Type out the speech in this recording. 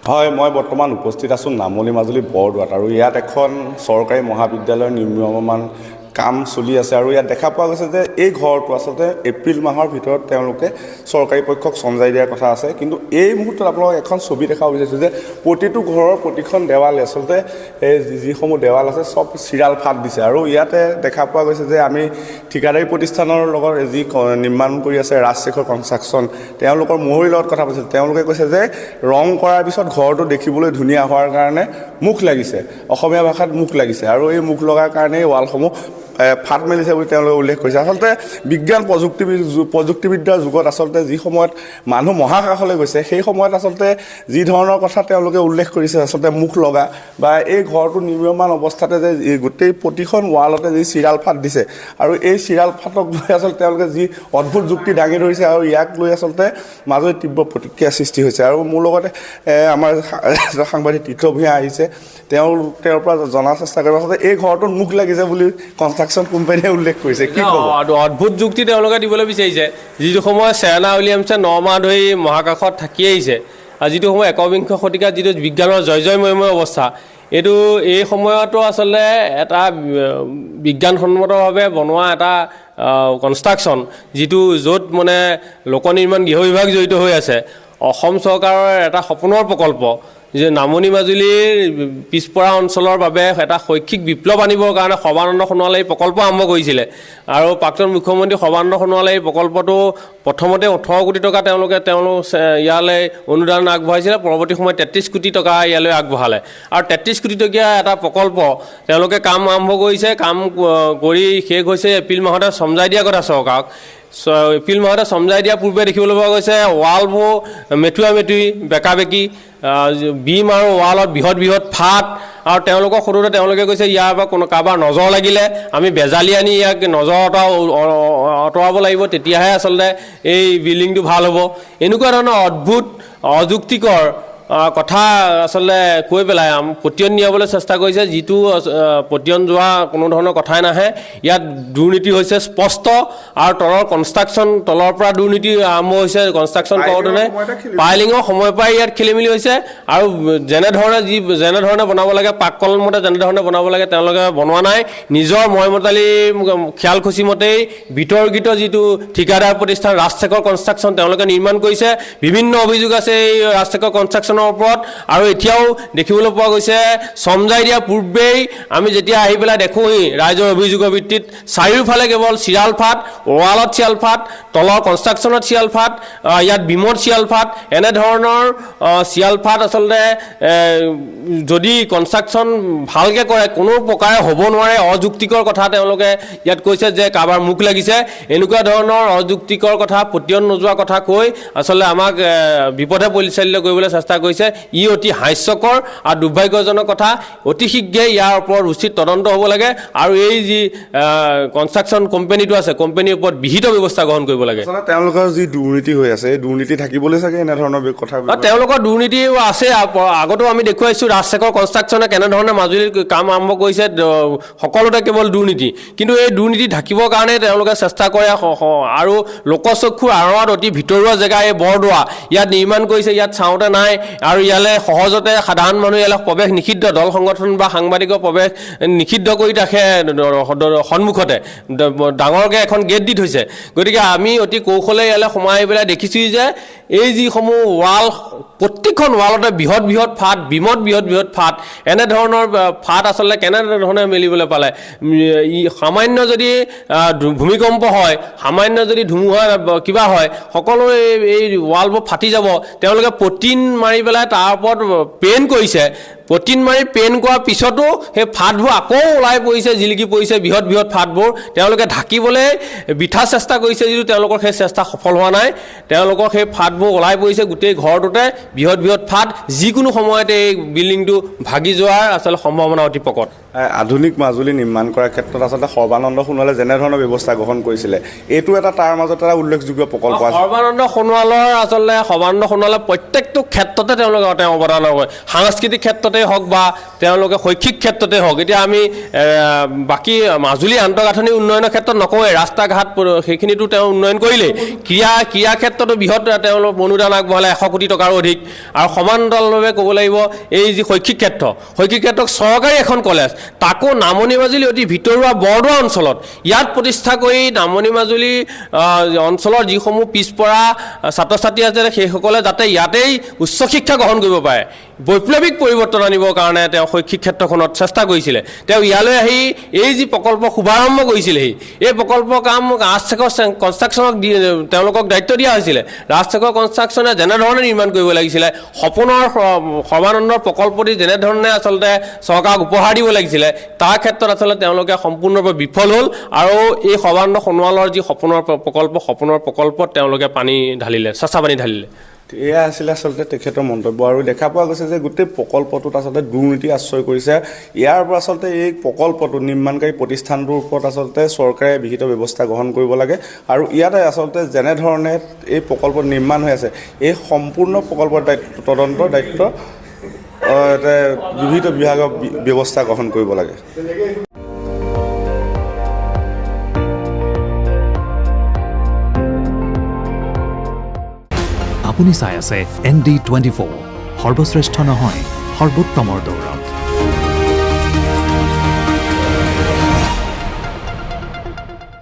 হয়, মই বৰ্তমান উপস্থিত আছোঁ নামনি মাজুলী বৰদোৱাত আৰু ইয়াত এখন চৰকাৰী মহাবিদ্যালয়ৰ নিৰ্মাণ কাম চলি আছে আৰু ইয়াত দেখা পোৱা গৈছে যে এই ঘৰটো আচলতে এপ্ৰিল মাহৰ ভিতৰত তেওঁলোকে চৰকাৰী পক্ষক চমজাই দিয়াৰ কথা আছে। কিন্তু এই মুহূৰ্তত আপোনালোকক এখন ছবি দেখাব বিচাৰিছোঁ যে প্ৰতিটো ঘৰৰ প্ৰতিখন দেৱালে আচলতে যিসমূহ দেৱাল আছে চব চিৰাল ফাট দিছে আৰু ইয়াতে দেখা পোৱা গৈছে যে আমি ঠিকাদাৰী প্ৰতিষ্ঠানৰ লগত যি নিৰ্মাণ কৰি আছে ৰাজশেখৰ কনষ্ট্ৰাকশ্যন, তেওঁলোকৰ মহৰীৰ লগত কথা পাতিছিল। তেওঁলোকে কৈছে যে ৰং কৰাৰ পিছত ঘৰটো দেখিবলৈ ধুনীয়া হোৱাৰ কাৰণে মুখ লাগিছে, অসমীয়া ভাষাত মুখ লাগিছে আৰু এই মুখ লগাৰ কাৰণে এই ৱালসমূহ ফাট মেলিছে বুলি তেওঁলোকে উল্লেখ কৰিছে। আচলতে বিজ্ঞান প্ৰযুক্তিবিদ্যাৰ যুগত আচলতে যি সময়ত মানুহ মহাকাশলৈ গৈছে সেই সময়ত আচলতে যি ধৰণৰ কথা তেওঁলোকে উল্লেখ কৰিছে আচলতে মুখ লগা বা এই ঘৰটো নিৰ্মাণ অৱস্থাতে যে গোটেই প্ৰতিখন ৱালতে যি চিৰাল ফাট দিছে আৰু এই চিৰাল ফাটক লৈ আচলতে তেওঁলোকে যি অদ্ভুত যুক্তি দাঙি ধৰিছে আৰু ইয়াক লৈ আচলতে মাজত তীব্ৰ প্ৰতিক্ৰিয়া সৃষ্টি হৈছে। আৰু মোৰ লগতে আমাৰ সাংবাদিক তীৰ্থ ভূঞা আহিছে, তেওঁৰ পৰা জনাৰ চেষ্টা কৰিব। আচলতে এই ঘৰটোত মুখ লাগিছে বুলি কনষ্ট্ৰাকশ্যন কোম্পানীয়ে উল্লেখ কৰিছে। কি অদ্ভুত যুক্তি তেওঁলোকে দিবলৈ বিচাৰিছে। যিটো সময় চেৰেনা উইলিয়ামছে 9 মাহ ধৰি মহাকাশত থাকি আহিছে আৰু যিটো সময় একবিংশ শতিকাত যিটো বিজ্ঞানৰ জয়ময় অৱস্থা, এইটো এই সময়তো আচলতে এটা বিজ্ঞানসন্মতভাৱে বনোৱা এটা কনষ্ট্ৰাকশ্যন, যিটো য'ত মানে লোকনিৰ্মাণ গৃহ বিভাগ জড়িত হৈ আছে। অসম চৰকাৰৰ এটা সপোনৰ প্ৰকল্প যে নামনি মাজুলীৰ পিছপৰা অঞ্চলৰ বাবে এটা শৈক্ষিক বিপ্লৱ আনিবৰ কাৰণে সৰ্বানন্দ সোণোৱালে এই প্ৰকল্প আৰম্ভ কৰিছিলে আৰু প্ৰাক্তন মুখ্যমন্ত্ৰী সৰ্বানন্দ সোণোৱালে এই প্ৰকল্পটো প্ৰথমতে 18 কোটি টকা তেওঁলোক ইয়ালৈ অনুদান আগবঢ়াইছিলে। পৰৱৰ্তী সময়ত 33 কোটি টকা ইয়ালৈ আগবঢ়ালে আৰু 33 কোটি টকীয়া এটা প্ৰকল্প তেওঁলোকে কাম আৰম্ভ কৰিছে। কাম কৰি শেষ হৈছে এপ্ৰিল মাহতে চমজাই দিয়া কথা চৰকাৰক। এপ্ৰিল মাহতে চমজাই দিয়াৰ পূৰ্বে দেখিবলৈ পোৱা গৈছে ৱালবোৰ মেটুৱা বেকা বেকি, বিম আৰু ৱালত বৃহৎ ফাট আৰু তেওঁলোকক সোধোতে তেওঁলোকে কৈছে ইয়াৰ পৰা কোনো কাৰোবাৰ নজৰ লাগিলে আমি বেজালি আনি ইয়াক নজৰ আঁতৰাব লাগিব, তেতিয়াহে আচলতে এই বিল্ডিংটো ভাল হ'ব। এনেকুৱা ধৰণৰ অদ্ভুত অযুক্তিকৰ কথা আচলতে কৈ পেলাই পতিয়ন নিয়াবলৈ চেষ্টা কৰিছে, যিটো পতিয়ন যোৱা কোনো ধৰণৰ কথাই নাহে। ইয়াত দুৰ্নীতি হৈছে স্পষ্ট আৰু তলৰ কনষ্ট্ৰাকশ্যন তলৰ পৰা দুৰ্নীতি আৰম্ভ হৈছে। কনষ্ট্ৰাকশ্যন কৰোঁতে পাইলিঙৰ সময়ৰ পৰাই ইয়াত খেলি মেলি হৈছে আৰু যেনেধৰণে বনাব লাগে পাককলমতে যেনেধৰণে বনাব লাগে তেওঁলোকে বনোৱা নাই। নিজৰ ময়মতালি খেয়াল খুচি মতেই বিতৰ্কিত যিটো ঠিকাদাৰ প্ৰতিষ্ঠান ৰাজশেখৰ কনষ্ট্ৰাকশ্যন তেওঁলোকে নিৰ্মাণ কৰিছে। বিভিন্ন অভিযোগ আছে এই ৰাজশেখৰ কনষ্ট্ৰাকশ্যন ওপৰত আৰু এতিয়াও দেখিবলৈ পোৱা গৈছে চমজাই দিয়াৰ পূৰ্বেই আমি যেতিয়া আহি পেলাই দেখোঁহি ৰাইজৰ অভিযোগৰ ভিত্তিত চাৰিওফালে কেৱল চিৰাল ফাট, ৱালত চিৰাল ফাট, তলৰ কনষ্ট্ৰাকশ্যনত চিৰাল ফাট, ইয়াত বিমত চিৰাল ফাট, এনেধৰণৰ চিৰাল ফাট আচলতে যদি কনষ্ট্ৰাকশ্যন ভালকৈ কৰে কোনো প্ৰকাৰে হ'ব নোৱাৰে। অযুক্তিকৰ কথা তেওঁলোকে ইয়াত কৈছে যে কাৰোবাৰ মুখ লাগিছে, এনেকুৱা ধৰণৰ অযুক্তিকৰ কথা পতিয়ন নোযোৱা কথা কৈ আচলতে আমাক বিপথে পৰিচালিত কৰিবলৈ চেষ্টা কৰিছে। ই অতি হাস্যকৰ আৰু দুৰ্ভাগ্যজনক কথা। অতি শীঘ্ৰেই ইয়াৰ ওপৰত উচিত তদন্ত হ'ব লাগে আৰু এই যি কনষ্ট্ৰাকশ্যন কোম্পানীটো আছে কোম্পানীৰ ওপৰত বিহিত ব্যৱস্থা গ্ৰহণ কৰিব লাগে। তেওঁলোকৰ যি দুৰ্নীতি হৈ আছে এই দুৰ্নীতি থাকিবলৈ চাগে এনেধৰণৰ কথা তেওঁলোকৰ দুৰ্নীতি আছে। আগতো আমি দেখুৱাইছোঁ ৰাজশেখৰ কনষ্ট্ৰাকশ্যনে কেনেধৰণে মাজুলীৰ কাম আৰম্ভ কৰিছে, সকলোতে কেৱল দুৰ্নীতি। কিন্তু এই দুৰ্নীতি ঢাকিবৰ কাৰণে তেওঁলোকে চেষ্টা কৰে আৰু লোকচক্ষুৰ আঁৰত অতি ভিতৰুৱা জেগা এই বৰদোৱা ইয়াত নিৰ্মাণ কৰিছে। ইয়াত চাওঁতে নাই আৰু ইয়ালৈ সহজতে সাধাৰণ মানুহ ইয়ালৈ প্ৰৱেশ নিষিদ্ধ, দল সংগঠন বা সাংবাদিকৰ প্ৰৱেশ নিষিদ্ধ কৰি ৰাখে সন্মুখতে ডাঙৰকৈ এখন গেট দি থৈছে। গতিকে আমি অতি কৌশলে ইয়ালৈ সোমাই আহি পেলাই দেখিছোঁ যে এই যিসমূহ ৱাল প্ৰত্যেকখন ৱালতে বৃহৎ ফাট, বিমত বৃহৎ ফাট, এনেধৰণৰ ফাট আচলতে কেনেধৰণে মেলিবলৈ পালে। সামান্য যদি ভূমিকম্প হয়, সামান্য যদি ধুমুহা কিবা হয়, সকলো এই ৱালবোৰ ফাটি যাব। তেওঁলোকে পটিন মাৰি পেলাই তাৰ ওপৰত পেইণ্ট কৰিছে। পটিন মাৰি পেইণ্ট কৰাৰ পিছতো সেই ফাটবোৰ আকৌ ওলাই পৰিছে, জিলিকি পৰিছে বৃহৎ ফাটবোৰ। তেওঁলোকে ঢাকিবলৈ বৃথা চেষ্টা কৰিছে, যিটো তেওঁলোকৰ সেই চেষ্টা সফল হোৱা নাই। তেওঁলোকৰ সেই ফাটবোৰ ওলাই পৰিছে গোটেই ঘৰটোতে বৃহৎ ফাট। যিকোনো সময়তে এই বিল্ডিংটো ভাগি যোৱাৰ আচলতে সম্ভাৱনা অতি প্ৰকট। আধুনিক মাজুলী নিৰ্মাণ কৰাৰ ক্ষেত্ৰত আচলতে সৰ্বানন্দ সোণোৱালে যেনেধৰণৰ ব্যৱস্থা গ্ৰহণ কৰিছিলে এইটো এটা তাৰ মাজত এটা উল্লেখযোগ্য প্ৰকল্প আছে। সৰ্বানন্দ সোণোৱালে প্ৰত্যেকটো ক্ষেত্ৰতে তেওঁলোকে তেওঁ অৱদান কৰে। সাংস্কৃতিক ক্ষেত্ৰতে ক্ষেত্ৰতে হওক বা তেওঁলোকে শৈক্ষিক ক্ষেত্ৰতে হওক, এতিয়া আমি বাকী মাজুলী আন্তঃগাঁথনি উন্নয়নৰ ক্ষেত্ৰত নকওঁৱেই, ৰাস্তা ঘাট সেইখিনিতো তেওঁ উন্নয়ন কৰিলেই, ক্ৰীড়া ক্ষেত্ৰতো বৃহৎ তেওঁলোক অনুদান আগবঢ়ালে 100 কোটি টকাৰো অধিক, আৰু সমান্তৰালভাৱে ক'ব লাগিব এই যি শৈক্ষিক ক্ষেত্ৰক চৰকাৰী এখন কলেজ, তাকো নামনি মাজুলী অতি ভিতৰুৱা বৰদোৱা অঞ্চলত ইয়াত প্ৰতিষ্ঠা কৰি নামনি মাজুলী অঞ্চলৰ যিসমূহ পিছপৰা ছাত্ৰ ছাত্ৰী আছে সেইসকলে যাতে ইয়াতেই উচ্চ শিক্ষা গ্ৰহণ কৰিব পাৰে, বৈপ্লৱিক পৰিৱৰ্তন আনিবৰ কাৰণে তেওঁ শৈক্ষিক ক্ষেত্ৰখনত চেষ্টা কৰিছিলে। তেওঁ ইয়ালৈ আহি এই যি প্ৰকল্প শুভাৰম্ভ কৰিছিলেহি, এই প্ৰকল্পৰ কাম ৰাজশেখৰ কনষ্ট্ৰাকশ্যনক তেওঁলোকক দায়িত্ব দিয়া হৈছিলে। ৰাজশেখৰ কনষ্ট্ৰাকশ্যনে যেনেধৰণে নিৰ্মাণ কৰিব লাগিছিলে, সপোনৰ সৰ্বানন্দৰ প্ৰকল্পটি যেনেধৰণে আচলতে চৰকাৰক উপহাৰ দিব লাগিছিলে, তাৰ ক্ষেত্ৰত আচলতে তেওঁলোকে সম্পূৰ্ণৰূপে বিফল হ'ল, আৰু এই সৰ্বানন্দ সোণোৱালৰ যি সপোনৰ প্ৰকল্পত তেওঁলোকে চেঁচা পানী ঢালিলে। এয়া আছিলে আচলতে তেখেতৰ মন্তব্য, আৰু দেখা পোৱা গৈছে যে গোটেই প্ৰকল্পটোত আচলতে দুৰ্নীতি আশ্ৰয় কৰিছে। ইয়াৰ পৰা আচলতে এই প্ৰকল্পটো নিৰ্মাণকাৰী প্ৰতিষ্ঠানটোৰ ওপৰত আচলতে চৰকাৰে বিহিত ব্যৱস্থা গ্ৰহণ কৰিব লাগে, আৰু ইয়াতে আচলতে যেনেধৰণে এই প্ৰকল্প নিৰ্মাণ হৈ আছে, এই সম্পূৰ্ণ প্ৰকল্পৰ তদন্তৰ দায়িত্ব বিহিত বিভাগৰ ব্যৱস্থা গ্ৰহণ কৰিব লাগে। আপুনি চাই আছে ND24, সৰ্বশ্ৰেষ্ঠ নহয় সৰ্বোত্তমৰ দৌৰত।